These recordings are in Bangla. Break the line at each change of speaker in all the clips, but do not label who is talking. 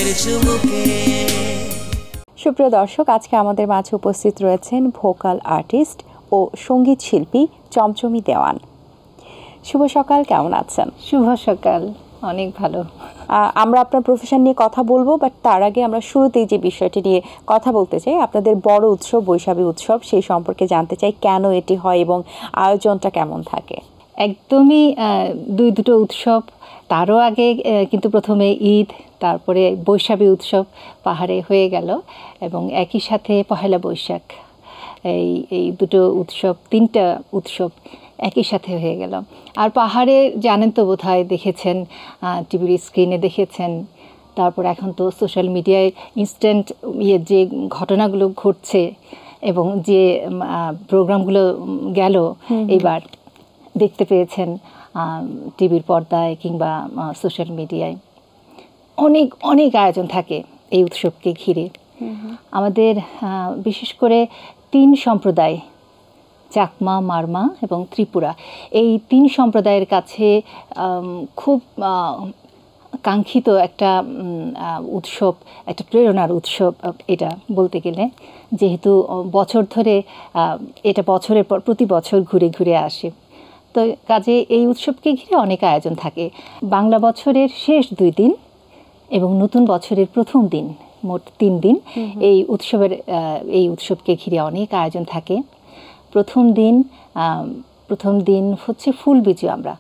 হাতের চুমুকে।
সুপ্রিয় দর্শক, আজকে আমাদের মাঝে উপস্থিত রয়েছেন ভোকাল আর্টিস্ট ও সঙ্গীত শিল্পী চমচমি দেওয়ান। শুভ সকাল, কেমন আছেন?
শুভ সকাল, অনেক ভালো।
আমরা আপনার প্রফেশন নিয়ে কথা বলবো, বাট তার আগে আমরা শুরুতেই যে বিষয়টি নিয়ে কথা বলতে চাই, আপনাদের বড় উৎসব বৈশাখী উৎসব, সেই সম্পর্কে জানতে চাই কেন এটি হয় এবং আয়োজনটা কেমন থাকে।
একদমই দুটো উৎসব, তারও আগে কিন্তু প্রথমে ঈদ, তারপরে বৈশাখী উৎসব পাহাড়ে হয়ে গেল এবং একই সাথে পহেলা বৈশাখ, এই দুটো উৎসব, তিনটা উৎসব একই সাথে হয়ে গেল। আর পাহাড়ে জানেন তো বোধহয়, দেখেছেন, টিভির স্ক্রিনে দেখেছেন, তারপর এখন তো সোশ্যাল মিডিয়ায় ইনস্ট্যান্ট যে ঘটনাগুলো ঘটছে এবং যে প্রোগ্রামগুলো গেল এবার দেখতে পেয়েছেন টিভির পর্দায় কিংবা সোশ্যাল মিডিয়ায়, অনেক অনেক আয়োজন থাকে এই উৎসবকে ঘিরে। আমাদের বিশেষ করে 3 সম্প্রদায়, চাকমা, মারমা এবং ত্রিপুরা, এই 3 সম্প্রদায়ের কাছে খুব কাঙ্ক্ষিত একটা উৎসব, একটা প্রেরণার উৎসব এটা বলতে গেলে, যেহেতু বছর ধরে এটা বছরের পর প্রতি বছর ঘুরে ঘুরে আসে। তো কাজে এই উৎসবকে ঘিরে অনেক আয়োজন থাকে। বাংলা বছরের শেষ 2 দিন এবং নতুন বছরের প্রথম দিন, মোট 3 দিন এই উৎসবকে ঘিরে অনেক আয়োজন থাকে। প্রথম দিন হচ্ছে ফুল বিজু। আমরা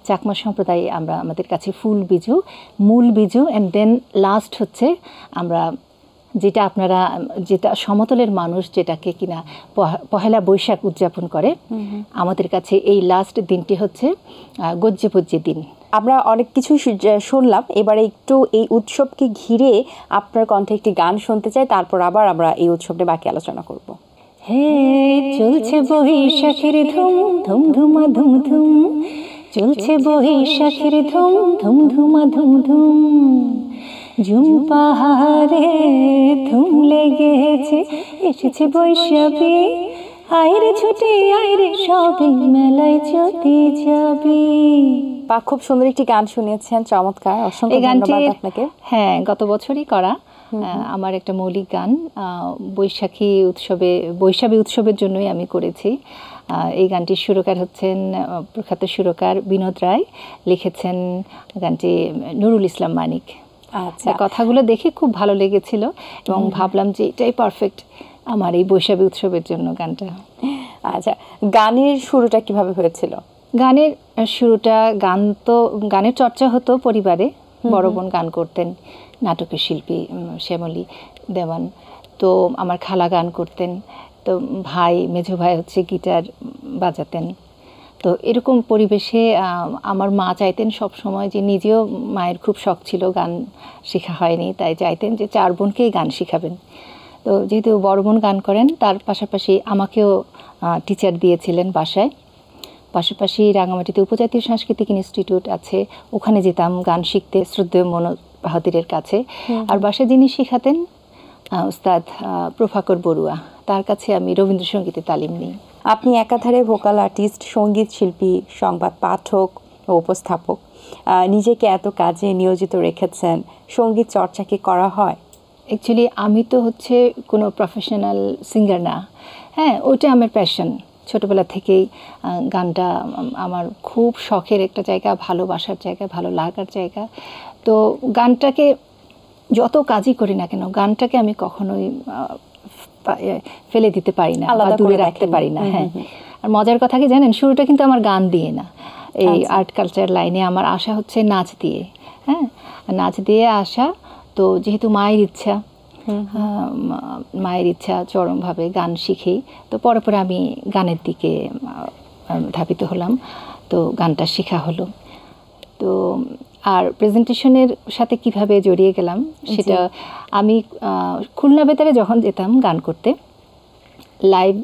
চাকমা সম্প্রদায়ে আমাদের কাছে ফুল বিজু, মূল বিজু, অ্যান্ড দেন লাস্ট হচ্ছে আমরা যেটা সমতলের মানুষ যেটাকে কিনা পহেলা বৈশাখ উদযাপন করে, আমাদের কাছে এই লাস্ট দিনটি হচ্ছে গজ্জেপজ্জে দিন।
আমরা অনেক কিছু শুনলাম, এবারে একটু এই উৎসবকে ঘিরে আপনার কণ্ঠে একটি গান শুনতে চাই, তারপর আবার আমরা এই উৎসবটা বাকি আলোচনা করব।
হে চলছে বৈশাখের ধুম ধুম ধুমা ধুম ধুম, চলছে বৈশাখের ধুম ধুম ধুমা ধুম ধুম, ঝুম পাহাড়ে ধুম লেগেছে, এসেছে বৈশাখী, আইরে ছুটে আইরে সবে মেলায় চতে যাবি।
বা খুব সুন্দর একটি গান শুনিয়েছেন, চমৎকার, অসংখ্য ধন্যবাদ আপনাকে।
হ্যাঁ, গত বছরই করা আমার একটা মৌলিক গান, বৈশাখী উৎসবের জন্যই আমি করেছি। এই গানটির সুরকার হচ্ছেন প্রখ্যাত সুরকার বিনোদ রায়, লিখেছেন গানটি নুরুল ইসলাম মানিক। আচ্ছা, কথাগুলো দেখে খুব ভালো লেগেছিল এবং ভাবলাম যে এটাই পারফেক্ট আমার এই বৈশাখী উৎসবের জন্য গানটা।
আচ্ছা, গানের শুরুটা কিভাবে হয়েছিল?
গানের শুরুটা, গানের চর্চা হতো পরিবারে। বড় বোন গান করতেন, নাটকের শিল্পী শ্যামলী দেওয়ান, তো আমার খালা গান করতেন, তো মেজো ভাই হচ্ছে গিটার বাজাতেন। তো এরকম পরিবেশে আমার মা চাইতেন সব সময়, যে নিজেও মায়ের খুব শখ ছিল, গান শেখা হয়নি, তাই চাইতেন যে 4 বোনকেই গান শেখাবেন। তো যেহেতু বড় বোন গান করেন, তার পাশাপাশি আমাকেও টিচার দিয়েছিলেন বাসায়। পাশাপাশি রাঙামাটিতে উপজাতীয় সাংস্কৃতিক ইনস্টিটিউট আছে, ওখানে যেতাম গান শিখতে শ্রদ্ধেয় মনোজ বাহাদুরের কাছে। আর বাসায় যিনি শেখাতেন উস্তাদ প্রভাকর বড়ুয়া, তার কাছে আমি রবীন্দ্রসঙ্গীতে তালিম নিই।
আপনি একাধারে ভোকাল আর্টিস্ট, সঙ্গীত শিল্পী, সংবাদ পাঠক ও উপস্থাপক, নিজেকে এত কাজে নিয়োজিত রেখেছেন, সঙ্গীত চর্চা কি করা হয়?
অ্যাকচুয়ালি আমি তো হচ্ছে কোনো প্রফেশনাল সিঙ্গার না। হ্যাঁ, ওইটা আমার প্যাশন। ছোটোবেলা থেকেই গানটা আমার খুব শখের একটা জায়গা, ভালোবাসার জায়গা, ভালো লাগার জায়গা। তো গানটাকে যত কাজই করি না কেন, গানটাকে আমি কখনোই ফেলে দিতে পারি না, দূরে রাখতে পারি না। হ্যাঁ, আর মজার কথা কি জানেন, শুরুটা কিন্তু আমার গান দিয়ে না, এই আর্ট কালচার লাইনে আমার আশা হচ্ছে নাচ দিয়ে। হ্যাঁ, নাচ দিয়ে আসা। তো যেহেতু মায়ের ইচ্ছা চরমভাবে গান শিখি, তো পরে আমি গানের দিকে ধাবিত হলাম, তো গানটা শেখা হলো। তো আর প্রেজেন্টেশনের সাথে কিভাবে জড়িয়ে গেলাম সেটা, আমি খুলনা বেতারে যখন যেতাম গান করতে, লাইভ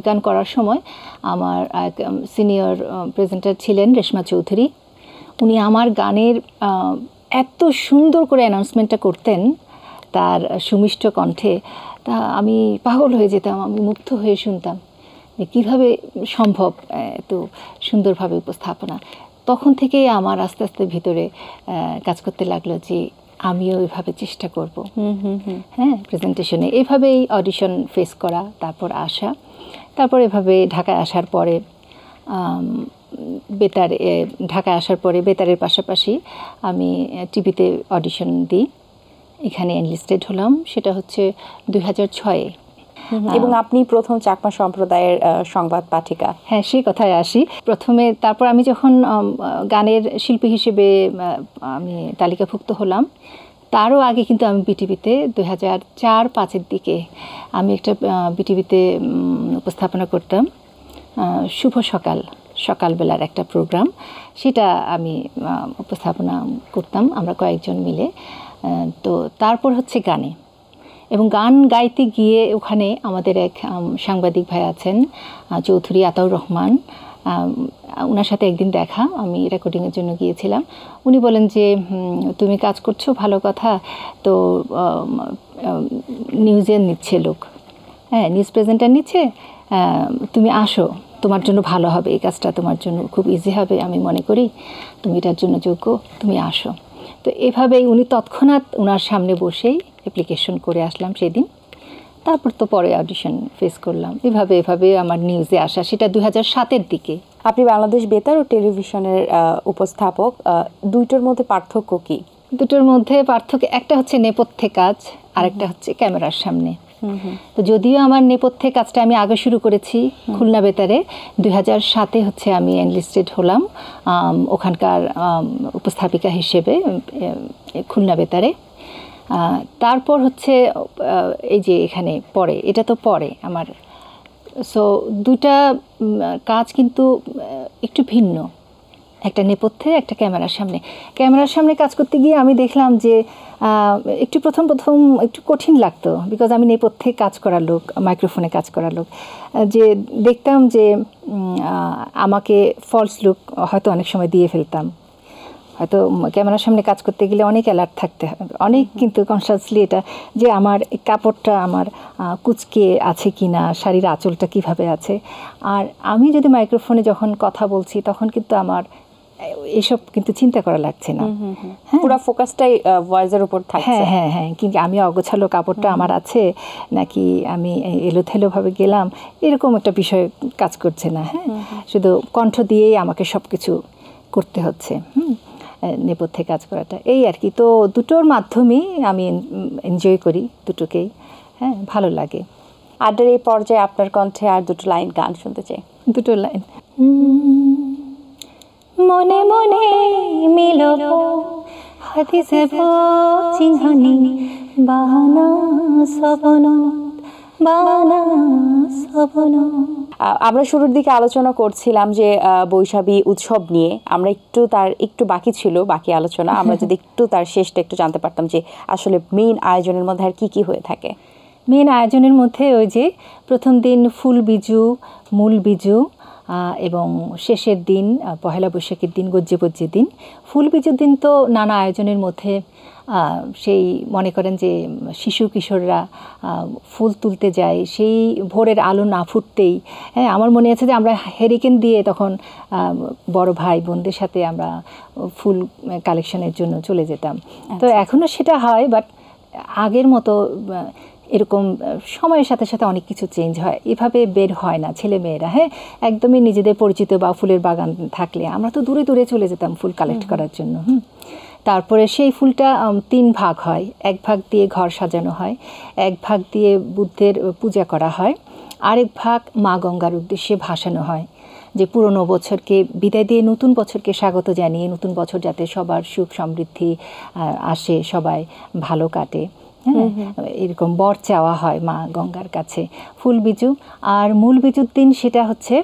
গান করার সময় আমার এক সিনিয়র প্রেজেন্টার ছিলেন রেশমা চৌধুরী। উনি আমার গানের এত সুন্দর করে অ্যানাউন্সমেন্টটা করতেন তার সুমিষ্ট কণ্ঠে, তা আমি পাগল হয়ে যেতাম, আমি মুগ্ধ হয়ে শুনতাম যে কীভাবে সম্ভব এত সুন্দরভাবে উপস্থাপনা। তখন থেকেই আমার আস্তে আস্তে ভিতরে কাজ করতে লাগলো যে আমিও এভাবে চেষ্টা করব। হ্যাঁ, প্রেজেন্টেশনে এভাবেই অডিশন ফেস করা, তারপর আসা, তারপর এভাবে ঢাকায় আসার পরে ঢাকায় আসার পরে বেতারের পাশাপাশি আমি টিভিতে অডিশন দিই। এখানে এনলিস্টেড হলাম, সেটা হচ্ছে 2006-এ।
এবং আপনি প্রথম চাকমা সম্প্রদায়ের সংবাদ পাঠিকা।
হ্যাঁ, সেই কথায় আসি। প্রথমে তারপর আমি যখন গানের শিল্পী হিসেবে আমি তালিকাভুক্ত হলাম, তারও আগে কিন্তু আমি বিটিভিতে 2004-05-এর দিকে আমি একটা বিটিভিতে উপস্থাপনা করতাম, শুভ সকালবেলার একটা প্রোগ্রাম, সেটা আমি উপস্থাপনা করতাম আমরা কয়েকজন মিলে। তো তারপর হচ্ছে গানে, এবং গান গাইতে গিয়ে ওখানে আমাদের এক সাংবাদিক ভাই আছেন, চৌধুরী আতাউর রহমান, ওনার সাথে একদিন দেখা, আমি রেকর্ডিংয়ের জন্য গিয়েছিলাম। উনি বলেন যে তুমি কাজ করছো, ভালো কথা, তো নিউজে নিচ্ছে লোক, হ্যাঁ নিউজ প্রেজেন্টার নিচ্ছে, তুমি আসো, তোমার জন্য ভালো হবে, এই কাজটা তোমার জন্য খুব ইজি হবে, আমি মনে করি তুমি এটার জন্য যোগ্য, তুমি আসো। তো এভাবেই উনি তৎক্ষণাৎ ওনার সামনে বসেই অ্যাপ্লিকেশন করে আসলাম সেদিন। তারপর তো পরে অডিশন ফেস করলাম। এভাবে আমার নিউজে আসা, সেটা 2007-এর দিকে।
আপনি বাংলাদেশ বেতার ও টেলিভিশনের উপস্থাপক, দুইটার মধ্যে পার্থক্য কি?
দুটোর মধ্যে পার্থক্য একটা হচ্ছে নেপথ্যে কাজ, আরেকটা হচ্ছে ক্যামেরার সামনে। তো যদিও আমার নেপথ্যে কাজটা আমি আগে শুরু করেছি খুলনা বেতারে, 2007-এ হচ্ছে আমি এনলিস্টেড হলাম ওখানকার উপস্থাপিকা হিসেবে খুলনা বেতারে। তারপর হচ্ছে এই যে এখানে পরে, এটা তো পরে আমার। সো দুটা কাজ কিন্তু একটু ভিন্ন, একটা নেপথ্যে, একটা ক্যামেরার সামনে। ক্যামেরার সামনে কাজ করতে গিয়ে আমি দেখলাম যে একটু প্রথম একটু কঠিন লাগতো, বিকজ আমি নেপথ্যে কাজ করার লোক, মাইক্রোফোনে কাজ করার লোক, যে দেখতাম যে আমাকে ফলস লুক হয়তো অনেক সময় দিয়ে ফেলতাম। হয়তো ক্যামেরার সামনে কাজ করতে গেলে অনেক অ্যালার্ট থাকতে হবে, অনেক কিন্তু কনসাসলি এটা, যে আমার কাপড়টা আমার কুচকে আছে কি না, শাড়ির আঁচলটা কিভাবে আছে। আর আমি যদি মাইক্রোফোনে যখন কথা বলছি তখন কিন্তু আমার এসব কিন্তু চিন্তা করা লাগছে না,
পুরো ফোকাসটাই ভয়েসের উপর থাকছে।
হ্যাঁ, কিন্তু আমি অগোছালো কাপড়টা আমার আছে নাকি আমি এলোথেলোভাবে গেলাম, এরকম একটা বিষয় কাজ করছে না। হ্যাঁ, শুধু কণ্ঠ দিয়েই আমাকে সব কিছু করতে হচ্ছে, নেপথ্যে কাজ করাটা, এই আর কি। তো দুটোর মাধ্যমেই আমি এনজয় করি দুটোকেই, হ্যাঁ ভালো লাগে।
আড্ডার এই পর্যায়ে আপনার কণ্ঠে আর দুটো লাইন গান শুনতে চাই।
দুটো লাইন। মনে মনে মিলব হাদিসে চিহ্নি বাহানা সবন বাহানা সবন।
আমরা শুরুর দিকে আলোচনা করছিলাম যে বৈশাখী উৎসব নিয়ে, আমরা একটু বাকি ছিল বাকি আলোচনা, আমরা যদি একটু তার শেষটা একটু জানতে পারতাম যে আসলে মেইন আয়োজনের মধ্যে আর কি হয়ে থাকে।
মেইন আয়োজনের মধ্যে ওই যে প্রথম দিন ফুল বিজু, মূল বিজু, এবং শেষের দিন পহেলা বৈশাখের দিন গজ্জে দিন। ফুল বিজুর দিন তো নানা আয়োজনের মধ্যে সেই মনে করেন যে শিশু কিশোররা ফুল তুলতে যায়, সেই ভোরের আলো না ফুটতেই, হ্যাঁ আমার মনে আছে যে আমরা হেরিকেন দিয়ে তখন বড় ভাই বোনদের সাথে আমরা ফুল কালেকশনের জন্য চলে যেতাম। তো এখনও সেটা হয়, বাট আগের মতো এরকম সময়ের সাথে সাথে অনেক কিছু চেঞ্জ হয়, এভাবে বের হয় না ছেলে মেয়েরা। হ্যাঁ, একদমই নিজেদের পরিচিত বা ফুলের বাগান থাকলে আমরা তো দূরে দূরে চলে যেতাম ফুল কালেক্ট করার জন্য। তারপরে সেই ফুলটা 3 ভাগ হয়, এক ভাগ দিয়ে ঘর সাজানো হয়, এক ভাগ দিয়ে বুদ্ধের পূজা করা হয়, আরেক ভাগ মা গঙ্গার উদ্দেশ্যে ভাসানো হয়, যে পুরনো বছরকে বিদায় দিয়ে নতুন বছরকে স্বাগত জানিয়ে নতুন বছর যাতে সবার সুখ সমৃদ্ধি আসে, সবাই ভালো কাটে, হ্যাঁ এরকম বর চাওয়া হয় মা গঙ্গার কাছে। ফুল বিজু আর মূল বিজুর দিন সেটা হচ্ছে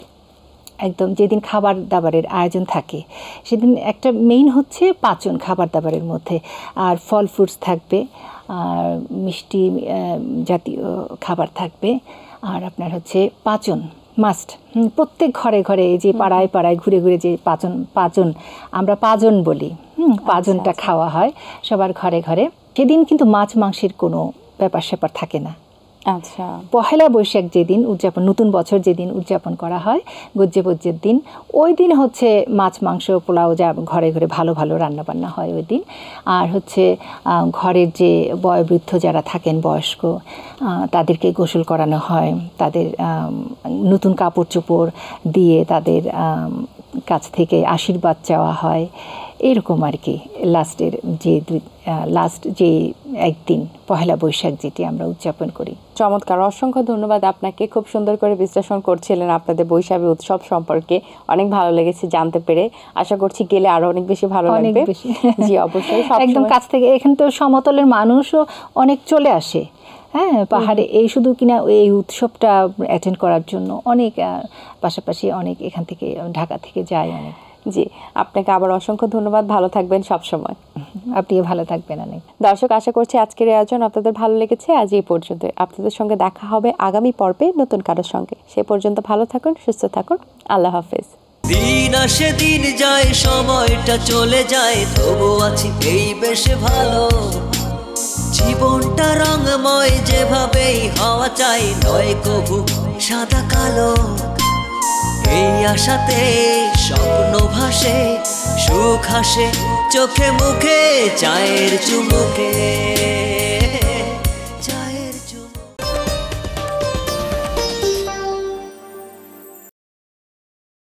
একদম যেদিন খাবার দাবারের আয়োজন থাকে, সেদিন একটা মেইন হচ্ছে পাচন, খাবার দাবারের মধ্যে আর ফল ফ্রুটস থাকবে, আর মিষ্টি জাতীয় খাবার থাকবে, আর আপনার হচ্ছে পাচন মাস্ট। প্রত্যেক ঘরে ঘরে যে পাড়ায় পাড়ায় ঘুরে ঘুরে যে পাচন আমরা পাজন বলি, পাজনটা খাওয়া হয় সবার ঘরে ঘরে। সেদিন কিন্তু মাছ মাংসের কোনো ব্যাপার স্যাপার থাকে না,
আচ্ছা।
পহেলা বৈশাখ যেদিন উদযাপন, নতুন বছর যেদিন উদযাপন করা হয়, গজ্জেবজ্জের দিন, ওই দিন হচ্ছে মাছ মাংস পোলাও যা ঘরে ঘরে ভালো ভালো রান্নাবান্না হয় ওই দিন। আর হচ্ছে ঘরের যে বয়োবৃদ্ধ যারা থাকেন বয়স্ক, তাদেরকে গোসল করানো হয়, তাদের নতুন কাপড় চোপড় দিয়ে তাদের কাছ থেকে আশীর্বাদ চাওয়া হয়, এরকম আর কি। লাস্ট যে একদিন পহেলা বৈশাখ যেটি আমরা উদযাপন করি।
চমৎকার, অসংখ্য ধন্যবাদ আপনাকে। খুব সুন্দর করে বিশ্লেষণ করছিলেন আপনাদের বৈশাখী উৎসব সম্পর্কে, অনেক ভালো লেগেছে জানতে পেরে। আশা করছি গেলে আরো অনেক বেশি ভালো লাগবে। জি অবশ্যই,
একদম কাছ থেকে। এখানে তো সমতলের মানুষও অনেক চলে আসে, হ্যাঁ, পাহাড়ে এই শুধু কিনা এই উৎসবটা অ্যাটেন্ড করার জন্য অনেক, পাশাপাশি অনেক এখান থেকে ঢাকা থেকে যায় অনেক।
জি, আপনাকে আবার অসংখ্য ধন্যবাদ। ভালো থাকবেন সব সময়।
আপনিও ভালো থাকবেন অনেক।
দর্শক, আশা করছি আজকের এই আয়োজন আপনাদের ভালো লেগেছে। আজ এই পর্যন্ত। আপনাদের সঙ্গে দেখা হবে আগামী পর্বে নতুন কারোর সঙ্গে। সে পর্যন্ত ভালো থাকুন, সুস্থ থাকুন। আল্লাহ হাফেজ।
দিন আসে দিন যায়, সময়টা চলে যায়, তবু আছি এই বেশ ভালো। জীবনটা রঙময়, যেভাবেই হওয়া চাই, নয় কভু সাদা কালো। এই আশাতে স্বপ্ন ভাসে, সুখ হাসে চোখে মুখে, চায়ের চুমুকে।